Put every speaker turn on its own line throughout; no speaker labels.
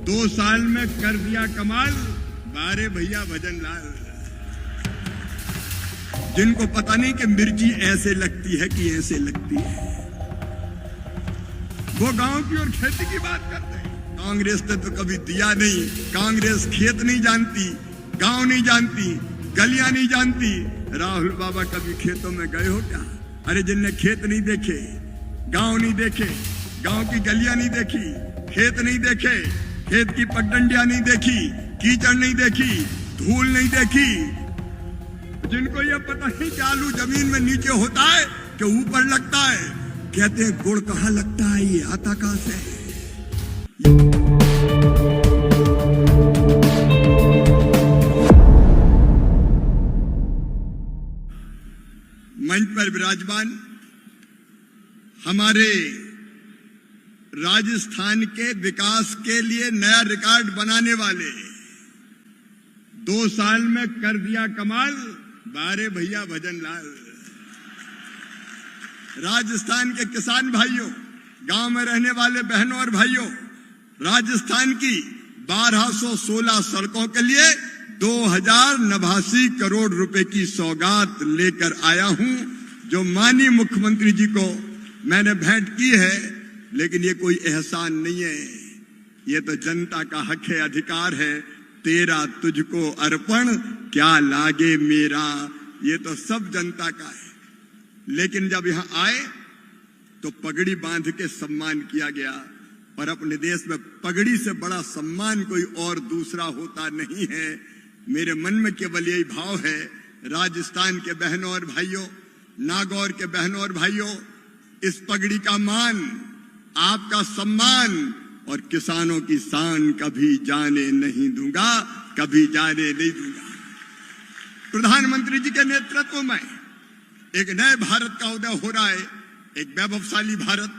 2 साल में कर दिया कमाल बारे भैया भजन लाल। जिनको पता नहीं कि मिर्ची ऐसे लगती है कि ऐसे लगती है, वो गांव की और खेती की बात करते हैं। कांग्रेस ने तो कभी दिया नहीं। कांग्रेस खेत नहीं जानती, गांव नहीं जानती, गलियां नहीं जानती। राहुल बाबा कभी खेतों में गए हो क्या? अरे जिनने खेत नहीं देखे, गांव नहीं देखे, गांव की गलियां नहीं देखी, खेत नहीं देखे, खेत की पगडंडियां नहीं देखी, कीचड़ नहीं देखी, धूल नहीं देखी, जिनको ये पता नहीं कि आलू जमीन में नीचे होता है कि ऊपर लगता है, कहते हैं गुड़ कहां लगता है, ये आता कहां से है। मंच पर विराजमान हमारे राजस्थान के विकास के लिए नया रिकॉर्ड बनाने वाले, 2 साल में कर दिया कमाल बारे भैया भजन लाल। राजस्थान के किसान भाइयों, गांव में रहने वाले बहनों और भाइयों, राजस्थान की 1216 सड़कों के लिए 2089 करोड़ रुपए की सौगात लेकर आया हूं, जो माननीय मुख्यमंत्री जी को मैंने भेंट की है। लेकिन ये कोई एहसान नहीं है, ये तो जनता का हक है, अधिकार है। तेरा तुझको अर्पण क्या लागे मेरा, ये तो सब जनता का है। लेकिन जब यहां आए तो पगड़ी बांध के सम्मान किया गया, और अपने देश में पगड़ी से बड़ा सम्मान कोई और दूसरा होता नहीं है। मेरे मन में केवल यही भाव है, राजस्थान के बहनों और भाइयों, नागौर के बहनों और भाइयों, इस पगड़ी का मान, आपका सम्मान और किसानों की शान कभी जाने नहीं दूंगा, कभी जाने नहीं दूंगा। प्रधानमंत्री जी के नेतृत्व में एक नए भारत का उदय हो रहा है, एक वैभवशाली भारत,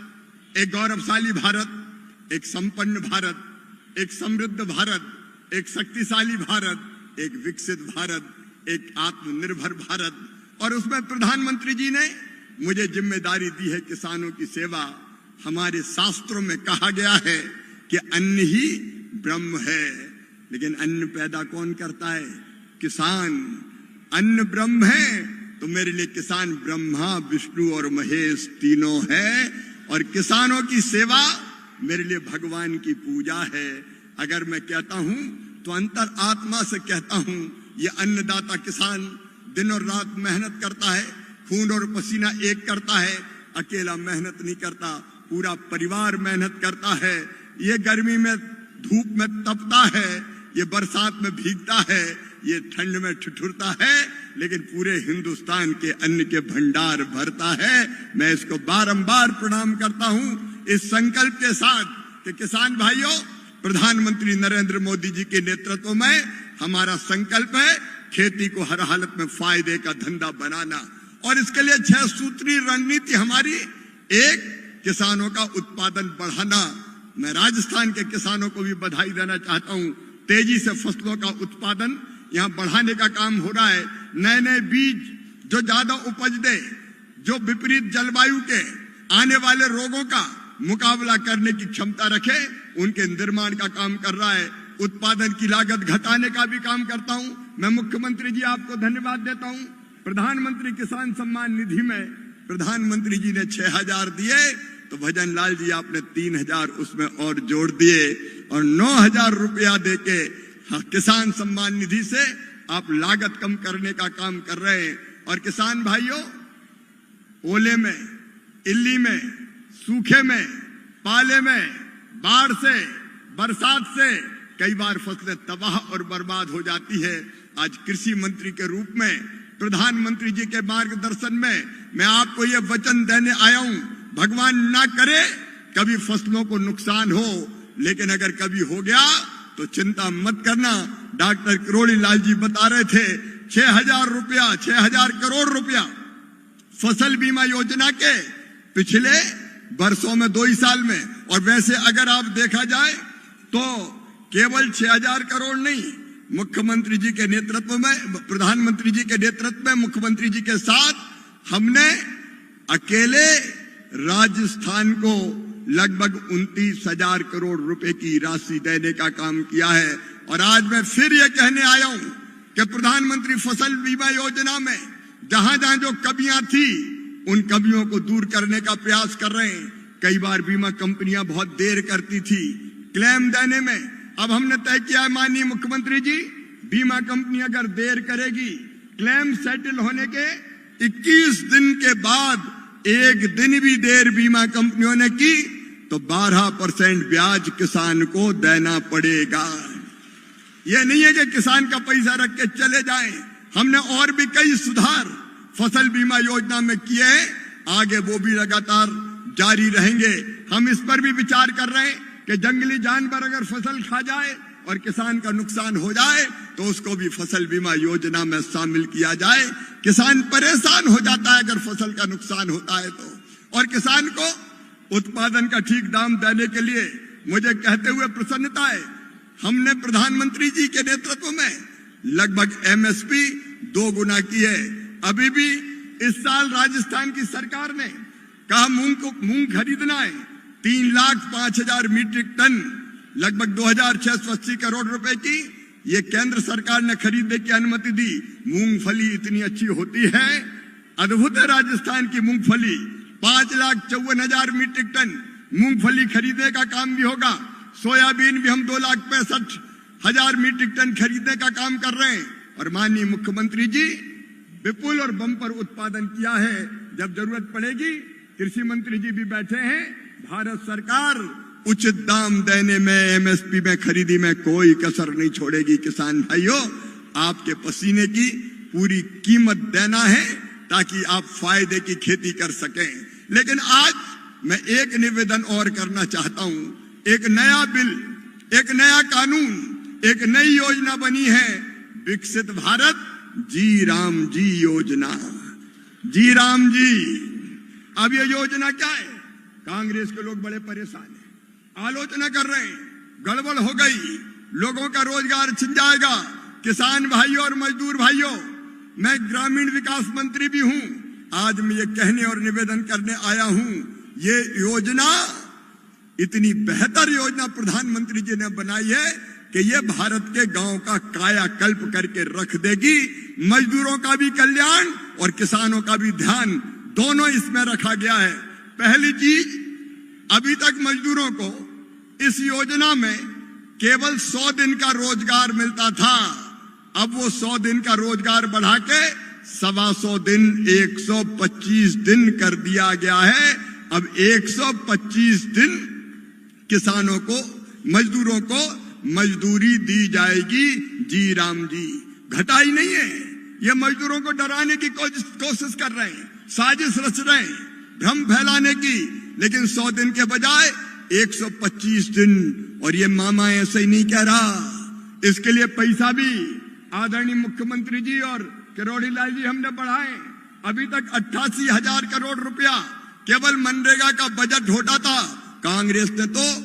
एक गौरवशाली भारत, एक संपन्न भारत, एक समृद्ध भारत, एक शक्तिशाली भारत, एक विकसित भारत, एक आत्मनिर्भर भारत। और उसमें प्रधानमंत्री जी ने मुझे जिम्मेदारी दी है किसानों की सेवा। हमारे शास्त्रों में कहा गया है कि अन्न ही ब्रह्म है, लेकिन अन्न पैदा कौन करता है? किसान। अन्न ब्रह्म है तो मेरे लिए किसान ब्रह्मा, विष्णु और महेश तीनों है, और किसानों की सेवा मेरे लिए भगवान की पूजा है। अगर मैं कहता हूं तो अंतर आत्मा से कहता हूं, ये अन्नदाता किसान दिन और रात मेहनत करता है, खून और पसीना एक करता है, अकेला मेहनत नहीं करता, पूरा परिवार मेहनत करता है। ये गर्मी में धूप में तपता है, ये बरसात में भीगता है, ये ठंड में ठिठुरता है, लेकिन पूरे हिंदुस्तान के अन्न के भंडार भरता है। मैं इसको बारंबार प्रणाम करता हूं, इस संकल्प के साथ कि किसान भाइयों, प्रधानमंत्री नरेंद्र मोदी जी के नेतृत्व में हमारा संकल्प है खेती को हर हालत में फायदे का धंधा बनाना, और इसके लिए 6 सूत्री रणनीति हमारी। एक, किसानों का उत्पादन बढ़ाना। मैं राजस्थान के किसानों को भी बधाई देना चाहता हूं, तेजी से फसलों का उत्पादन यहां बढ़ाने का काम हो रहा है। नए नए बीज जो ज्यादा उपज दे, जो विपरीत जलवायु के आने वाले रोगों का मुकाबला करने की क्षमता रखे, उनके निर्माण का काम कर रहा है। उत्पादन की लागत घटाने का भी काम करता हूं। मैं मुख्यमंत्री जी आपको धन्यवाद देता हूं। प्रधानमंत्री किसान सम्मान निधि में प्रधानमंत्री जी ने 6,000 दिए, तो भजन लाल जी आपने 3,000 उसमें और जोड़ दिए, और 9,000 रुपया देके किसान सम्मान निधि से आप लागत कम करने का काम कर रहे हैं। और किसान भाइयों, ओले में, इल्ली में, सूखे में, पाले में, बाढ़ से, बरसात से कई बार फसलें तबाह और बर्बाद हो जाती है। आज कृषि मंत्री के रूप में प्रधानमंत्री जी के मार्गदर्शन में मैं आपको ये वचन देने आया हूं, भगवान ना करे कभी फसलों को नुकसान हो, लेकिन अगर कभी हो गया तो चिंता मत करना। डॉक्टर किरोड़ी लाल जी बता रहे थे 6,000 करोड़ रुपया फसल बीमा योजना के पिछले वर्षों में 2 ही साल में। और वैसे अगर आप देखा जाए तो केवल 6,000 करोड़ नहीं, मुख्यमंत्री जी के नेतृत्व में, प्रधानमंत्री जी के नेतृत्व में, मुख्यमंत्री जी के साथ हमने अकेले राजस्थान को लगभग 29,000 करोड़ रुपए की राशि देने का काम किया है। और आज मैं फिर ये कहने आया हूं कि प्रधानमंत्री फसल बीमा योजना में जहां जहां जो कमियां थी उन कमियों को दूर करने का प्रयास कर रहे हैं। कई बार बीमा कंपनियां बहुत देर करती थी क्लेम देने में। अब हमने तय किया है माननीय मुख्यमंत्री जी, बीमा कंपनी अगर देर करेगी क्लेम सेटल होने के 21 दिन के बाद एक दिन भी देर बीमा कंपनियों ने की तो 12% ब्याज किसान को देना पड़ेगा। यह नहीं है कि किसान का पैसा रख के चले जाएं। हमने और भी कई सुधार फसल बीमा योजना में किए हैं, आगे वो भी लगातार जारी रहेंगे। हम इस पर भी विचार कर रहे हैं कि जंगली जानवर अगर फसल खा जाए और किसान का नुकसान हो जाए तो उसको भी फसल बीमा योजना में शामिल किया जाए। किसान परेशान हो जाता है अगर फसल का नुकसान होता है तो, और किसान को उत्पादन का ठीक दाम देने के लिए मुझे कहते हुए प्रसन्नता है, हमने प्रधानमंत्री जी के नेतृत्व में लगभग एमएसपी 2 गुना की है। अभी भी इस साल राजस्थान की सरकार ने कहा मूंग खरीदना है 3,05,000 मीट्रिक टन, लगभग 2,680 करोड़ रुपए की। ये केंद्र सरकार ने खरीदने की अनुमति दी। मूंगफली इतनी अच्छी होती है, अद्भुत है राजस्थान की मूंगफली। 5,54,000 मीट्रिक टन मूंगफली खरीदने का काम भी होगा। सोयाबीन भी हम 2,65,000 मीट्रिक टन खरीदने का काम कर रहे हैं। और माननीय मुख्यमंत्री जी विपुल और बम्पर उत्पादन किया है। जब जरूरत पड़ेगी, कृषि मंत्री जी भी बैठे हैं, भारत सरकार उचित दाम देने में, एमएसपी में, खरीदी में कोई कसर नहीं छोड़ेगी। किसान भाइयों, आपके पसीने की पूरी कीमत देना है ताकि आप फायदे की खेती कर सकें। लेकिन आज मैं एक निवेदन और करना चाहता हूं। एक नया बिल, एक नया कानून, एक नई योजना बनी है, विकसित भारत जी राम जी योजना। जी राम जी, अब ये योजना क्या है? कांग्रेस के लोग बड़े परेशान हैं, आलोचना कर रहे हैं, गड़बड़ हो गई, लोगों का रोजगार छिन जाएगा। किसान भाइयों और मजदूर भाइयों, मैं ग्रामीण विकास मंत्री भी हूं। आज मैं ये कहने और निवेदन करने आया हूं, ये योजना इतनी बेहतर योजना प्रधानमंत्री जी ने बनाई है कि ये भारत के गांव का कायाकल्प करके रख देगी। मजदूरों का भी कल्याण और किसानों का भी ध्यान, दोनों इसमें रखा गया है। पहली चीज, अभी तक मजदूरों को इस योजना में केवल 100 दिन का रोजगार मिलता था। अब वो 100 दिन का रोजगार बढ़ा के 125 दिन, 125 दिन कर दिया गया है। अब 125 दिन किसानों को, मजदूरों को मजदूरी दी जाएगी। जी राम जी, घटाई नहीं है। ये मजदूरों को डराने की कोशिश कर रहे हैं, साजिश रच रहे हैं, भ्रम फैलाने की। लेकिन 100 दिन के बजाय 125 दिन। और ये मामा ऐसे ही नहीं कह रहा, इसके लिए पैसा भी आदरणीय मुख्यमंत्री जी और किरोड़ी लाल जी हमने बढ़ाए। अभी तक 88,000 करोड़ रुपया केवल मनरेगा का बजट होता था। कांग्रेस ने तो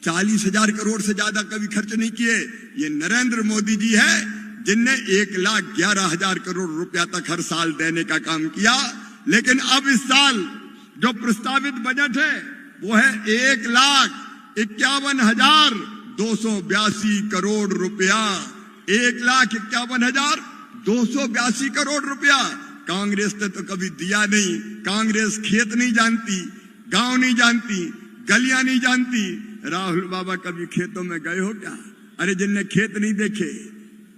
40,000 करोड़ से ज्यादा कभी खर्च नहीं किए। ये नरेंद्र मोदी जी है जिनने 1,11,000 करोड़ रुपया तक हर साल देने का काम किया। लेकिन अब इस साल जो प्रस्तावित बजट है वो है 1,51,282 करोड़ रुपया। 1,51,282 करोड़ रुपया। कांग्रेस ने तो कभी दिया नहीं। कांग्रेस खेत नहीं जानती, गांव नहीं जानती, गलियां नहीं जानती। राहुल बाबा कभी खेतों में गए हो क्या? अरे जिनने खेत नहीं देखे,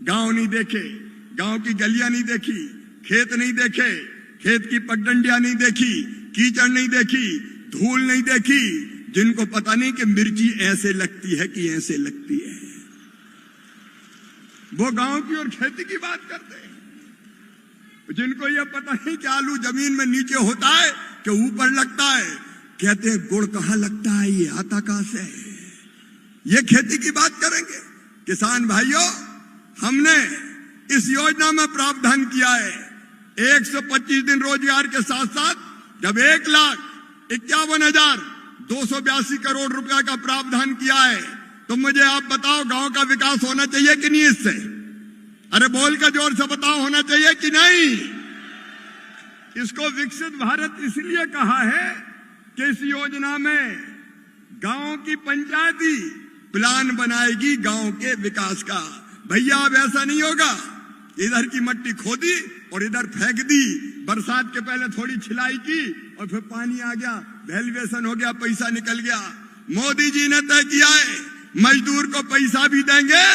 गांव नहीं देखे, गांव की गलियां नहीं देखी, खेत नहीं देखे, खेत की पगडंडियां नहीं देखी, कीचड़ नहीं देखी, धूल नहीं देखी, जिनको पता नहीं कि मिर्ची ऐसे लगती है कि ऐसे लगती है, वो गांव की और खेती की बात करते हैं। जिनको यह पता नहीं कि आलू जमीन में नीचे होता है कि ऊपर लगता है, कहते हैं गुड़ कहां लगता है, ये आता कहां से है। ये खेती की बात करेंगे। किसान भाइयों, हमने इस योजना में प्रावधान किया है 125 दिन रोजगार के साथ साथ जब 1,51,282 करोड़ रुपया का प्रावधान किया है, तो मुझे आप बताओ गांव का विकास होना चाहिए कि नहीं इससे? अरे बोल कर जोर से बताओ, होना चाहिए कि नहीं? इसको विकसित भारत इसलिए कहा है कि इस योजना में गांव की पंचायती प्लान बनाएगी गांव के विकास का। भैया अब ऐसा नहीं होगा, इधर की मट्टी खोदी और इधर फेंक दी, बरसात के पहले थोड़ी छिलाई की और फिर पानी आ गया, वैल्यूएशन हो गया, पैसा निकल गया। मोदी जी ने तय किया है मजदूर को पैसा भी देंगे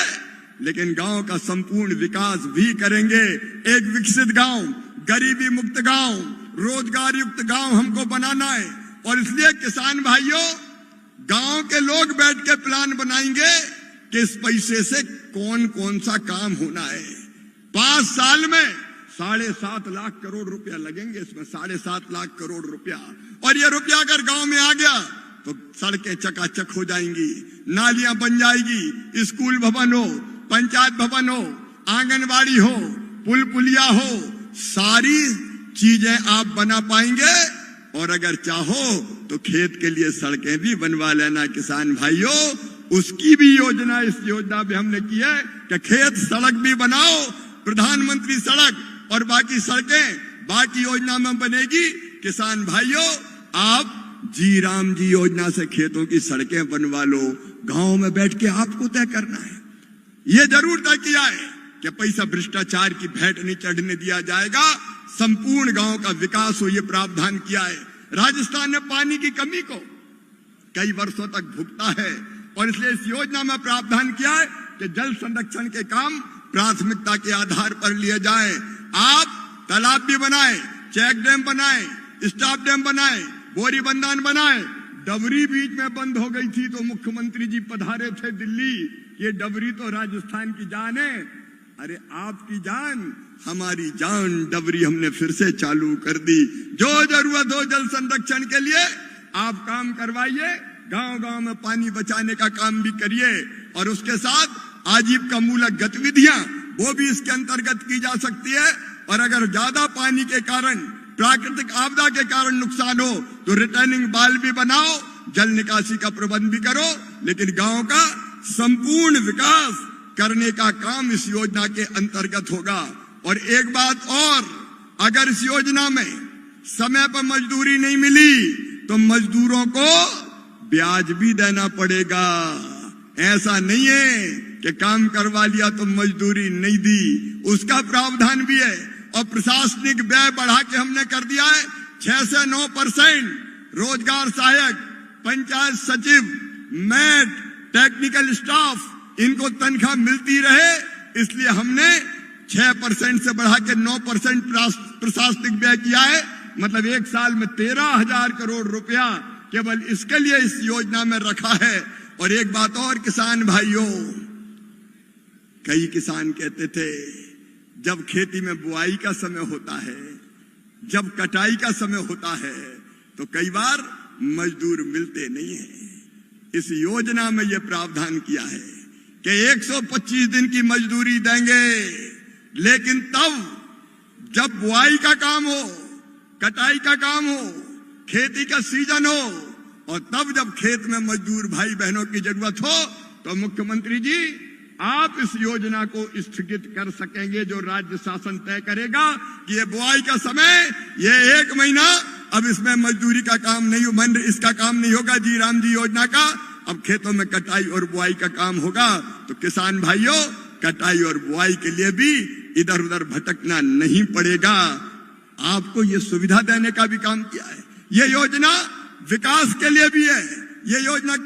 लेकिन गांव का संपूर्ण विकास भी करेंगे। एक विकसित गांव, गरीबी मुक्त गांव, रोजगार युक्त गांव हमको बनाना है। और इसलिए किसान भाइयों, गांव के लोग बैठ के प्लान बनाएंगे कि इस पैसे से कौन कौन सा काम होना है। 5 साल में 7.5 लाख करोड़ रुपया लगेंगे, इसमें 7.5 लाख करोड़ रुपया। और ये रुपया अगर गांव में आ गया तो सड़कें चकाचक हो जाएंगी, नालियां बन जाएगी, स्कूल भवन हो, पंचायत भवन हो, आंगनबाड़ी हो, पुल पुलिया हो, सारी चीजें आप बना पाएंगे। और अगर चाहो तो खेत के लिए सड़कें भी बनवा लेना किसान भाइयों। उसकी भी योजना इस योजना में हमने की है कि खेत सड़क भी बनाओ, प्रधानमंत्री सड़क और बाकी सड़कें बाकी योजना में बनेगी। किसान भाइयों, आप जी राम जी योजना से खेतों की सड़कें बनवा लो, गांव में बैठ के आपको तय करना है। यह जरूर तय किया है कि पैसा भ्रष्टाचार की भेंट नहीं चढ़ने दिया जाएगा, संपूर्ण गांव का विकास हो, यह प्रावधान किया है। राजस्थान ने पानी की कमी को कई वर्षों तक भुगता है और इसलिए इस योजना में प्रावधान किया है कि जल संरक्षण के काम प्राथमिकता के आधार पर लिए जाए। आप तालाब भी बनाए, चेक डैम बनाए, स्टॉप डैम बनाए, बोरी बंधान बनाए। डबरी बीच में बंद हो गई थी तो मुख्यमंत्री जी पधारे थे दिल्ली, ये डबरी तो राजस्थान की जान है। अरे आपकी जान, हमारी जान डबरी हमने फिर से चालू कर दी। जो जरूरत हो जल संरक्षण के लिए आप काम करवाइए, गांव गांव में पानी बचाने का काम भी करिए और उसके साथ आजीविका मूलक गतिविधियां वो भी इसके अंतर्गत की जा सकती है। और अगर ज्यादा पानी के कारण, प्राकृतिक आपदा के कारण नुकसान हो तो रिटर्निंग बाल भी बनाओ, जल निकासी का प्रबंध भी करो, लेकिन गांव का संपूर्ण विकास करने का काम इस योजना के अंतर्गत होगा। और एक बात और, अगर इस योजना में समय पर मजदूरी नहीं मिली तो मजदूरों को ब्याज भी देना पड़ेगा। ऐसा नहीं है कि काम करवा लिया तो मजदूरी नहीं दी, उसका प्रावधान भी है। और प्रशासनिक व्यय बढ़ा के हमने कर दिया है 6 से 9%। रोजगार सहायक, पंचायत सचिव, मैट, टेक्निकल स्टाफ, इनको तनख्वाह मिलती रहे, इसलिए हमने 6% से बढ़ा के 9% प्रशासनिक व्यय किया है। मतलब एक साल में 13,000 करोड़ रुपया केवल इसके लिए इस योजना में रखा है। और एक बात और किसान भाइयों, कई किसान कहते थे जब खेती में बुआई का समय होता है, जब कटाई का समय होता है तो कई बार मजदूर मिलते नहीं है। इस योजना में यह प्रावधान किया है कि 125 दिन की मजदूरी देंगे, लेकिन तब जब बुआई का काम हो, कटाई का काम हो, खेती का सीजन हो और तब जब खेत में मजदूर भाई बहनों की जरूरत हो तो मुख्यमंत्री जी आप इस योजना को स्थगित कर सकेंगे, जो राज्य शासन तय करेगा कि ये बुआई का समय, ये 1 महीना, अब इसमें मजदूरी का काम नहीं, इसका काम नहीं होगा जी राम जी योजना का। अब खेतों में कटाई और बुआई का काम होगा। तो किसान भाइयों, कटाई और बुआई के लिए भी इधर उधर भटकना नहीं पड़ेगा। आपको ये सुविधा देने का भी काम किया है। ये योजना विकास के लिए भी है, ये योजना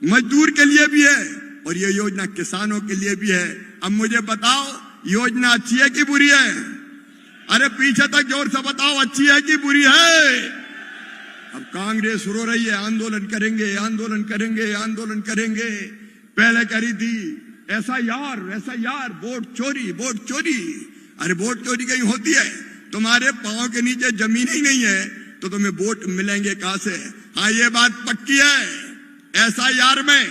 मजदूर के लिए भी है और ये योजना किसानों के लिए भी है। अब मुझे बताओ, योजना अच्छी है कि बुरी है? अरे पीछे तक जोर से बताओ, अच्छी है कि बुरी है? अब कांग्रेस रो रही है, आंदोलन करेंगे, आंदोलन करेंगे, आंदोलन करेंगे। पहले करी थी SIR, वोट चोरी, वोट चोरी। अरे वोट चोरी कहीं होती है? तुम्हारे पांव के नीचे जमीन ही नहीं है तो तुम्हें वोट मिलेंगे कहां से? हाँ, ये बात पक्की है, SIR में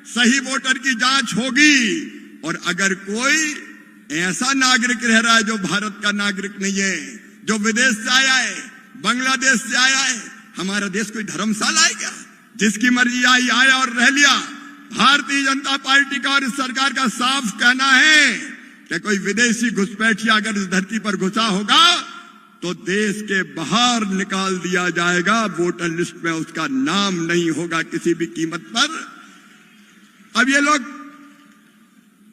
सही वोटर की जांच होगी। और अगर कोई ऐसा नागरिक रह रहा है जो भारत का नागरिक नहीं है, जो विदेश से आया है, बांग्लादेश से आया है, हमारा देश कोई धर्मशाला है क्या? जिसकी मर्जी आई आया और रह लिया। भारतीय जनता पार्टी का और इस सरकार का साफ कहना है कि कोई विदेशी घुसपैठिया अगर इस धरती पर घुसा होगा तो देश के बाहर निकाल दिया जाएगा, वोटर लिस्ट में उसका नाम नहीं होगा किसी भी कीमत पर। अब ये लोग,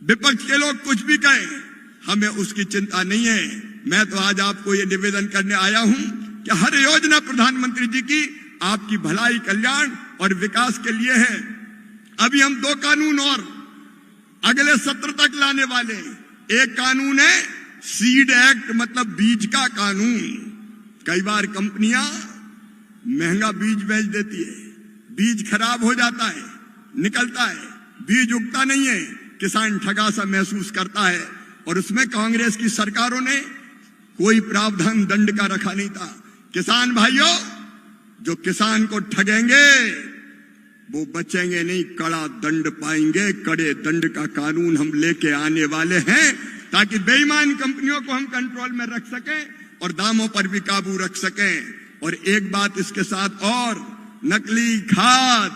विपक्ष के लोग कुछ भी कहें, हमें उसकी चिंता नहीं है। मैं तो आज आपको ये निवेदन करने आया हूं कि हर योजना प्रधानमंत्री जी की आपकी भलाई, कल्याण और विकास के लिए है। अभी हम 2 कानून और अगले सत्र तक लाने वाले हैं। एक कानून है सीड एक्ट, मतलब बीज का कानून। कई बार कंपनियां महंगा बीज बेच देती है, बीज खराब हो जाता है, निकलता है, बीज उगता नहीं है, किसान ठगा सा महसूस करता है। और उसमें कांग्रेस की सरकारों ने कोई प्रावधान दंड का रखा नहीं था। किसान भाइयों, जो किसान को ठगेंगे वो बचेंगे नहीं, कड़ा दंड पाएंगे। कड़े दंड का कानून हम लेके आने वाले हैं ताकि बेईमान कंपनियों को हम कंट्रोल में रख सकें और दामों पर भी काबू रख सकें। और एक बात इसके साथ और, नकली खाद,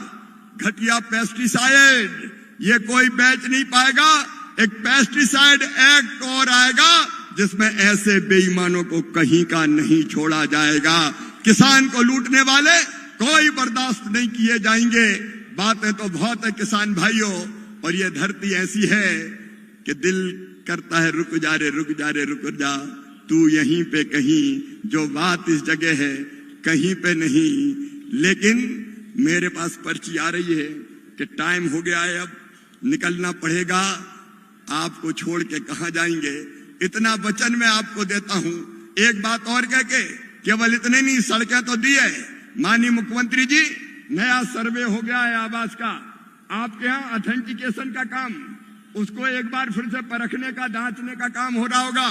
घटिया पेस्टिसाइड ये कोई बेच नहीं पाएगा। एक पेस्टिसाइड एक्ट और आएगा जिसमें ऐसे बेईमानों को कहीं का नहीं छोड़ा जाएगा। किसान को लूटने वाले कोई बर्दाश्त नहीं किए जाएंगे। बातें तो बहुत है किसान भाइयों, और ये धरती ऐसी है कि दिल करता है रुक जा रे, रुक जा रे, रुक जा तू यहीं पे कहीं। जो बात इस जगह है कहीं पे नहीं। लेकिन मेरे पास पर्ची आ रही है कि टाइम हो गया है, अब निकलना पड़ेगा। आपको छोड़ के कहां जाएंगे। इतना वचन मैं आपको देता हूं। एक बात और कह के, केवल इतने नहीं, सड़कें तो दी है माननीय मुख्यमंत्री जी। नया सर्वे हो गया है आवास का, आपके यहाँ ऑथेंटिकेशन का काम, उसको एक बार फिर से परखने का, जांचने का काम हो रहा होगा।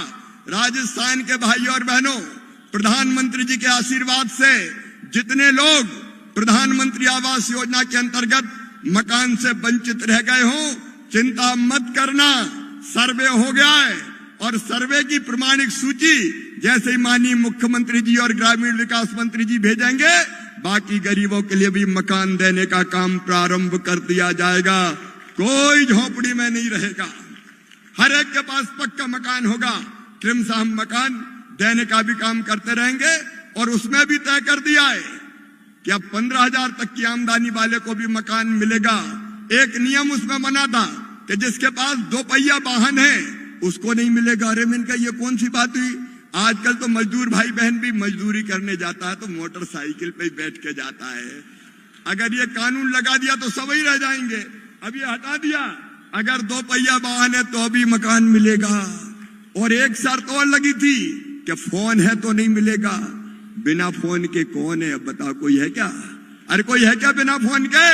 राजस्थान के भाइयों और बहनों, प्रधानमंत्री जी के आशीर्वाद से जितने लोग प्रधानमंत्री आवास योजना के अंतर्गत मकान से वंचित रह गए हों, चिंता मत करना, सर्वे हो गया है। और सर्वे की प्रमाणिक सूची जैसे ही माननीय मुख्यमंत्री जी और ग्रामीण विकास मंत्री जी भेजेंगे, बाकी गरीबों के लिए भी मकान देने का काम प्रारंभ कर दिया जाएगा। कोई झोपड़ी में नहीं रहेगा, हर एक के पास पक्का मकान होगा। क्रमशः हम मकान देने का भी काम करते रहेंगे। और उसमें भी तय कर दिया है कि अब 15,000 तक की आमदनी वाले को भी मकान मिलेगा। एक नियम उसमें बना था कि जिसके पास 2 पहिया वाहन है उसको नहीं मिलेगा। अरे मैंने कहा ये कौन सी बात हुई। आजकल तो मजदूर भाई बहन भी मजदूरी करने जाता है तो मोटरसाइकिल पे बैठ के जाता है। अगर ये कानून लगा दिया तो सब ही रह जाएंगे। अब ये हटा दिया, अगर 2 पहिया वाहन है तो भी मकान मिलेगा। और एक शर्त और लगी थी कि फोन है तो नहीं मिलेगा। बिना फोन के कौन है, अब बताओ कोई है क्या? अरे कोई है क्या बिना फोन के?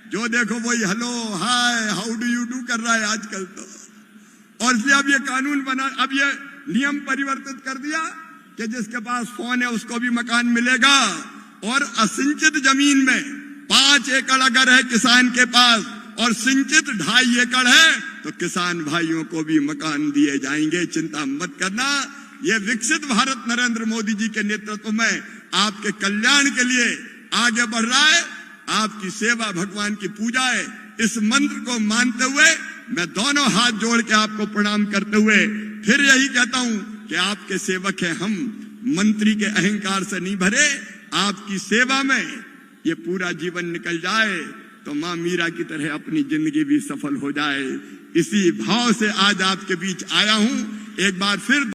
जो देखो वही hello hi how do you do कर रहा है आजकल तो। और इसलिए अब ये कानून बना, अब ये नियम परिवर्तित कर दिया कि जिसके पास फोन है उसको भी मकान मिलेगा। और असिंचित जमीन में 5 एकड़ अगर है किसान के पास और सिंचित 2.5 एकड़ है तो किसान भाइयों को भी मकान दिए जाएंगे। चिंता मत करना। ये विकसित भारत नरेंद्र मोदी जी के नेतृत्व में आपके कल्याण के लिए आगे बढ़ रहा है। आपकी सेवा भगवान की पूजा है। इस मंत्र को मानते हुए मैं दोनों हाथ जोड़ के आपको प्रणाम करते हुए फिर यही कहता हूं कि आपके सेवक हैं हम। मंत्री के अहंकार से नहीं भरे, आपकी सेवा में ये पूरा जीवन निकल जाए तो मां मीरा की तरह अपनी जिंदगी भी सफल हो जाए। इसी भाव से आज आपके बीच आया हूं। एक बार फिर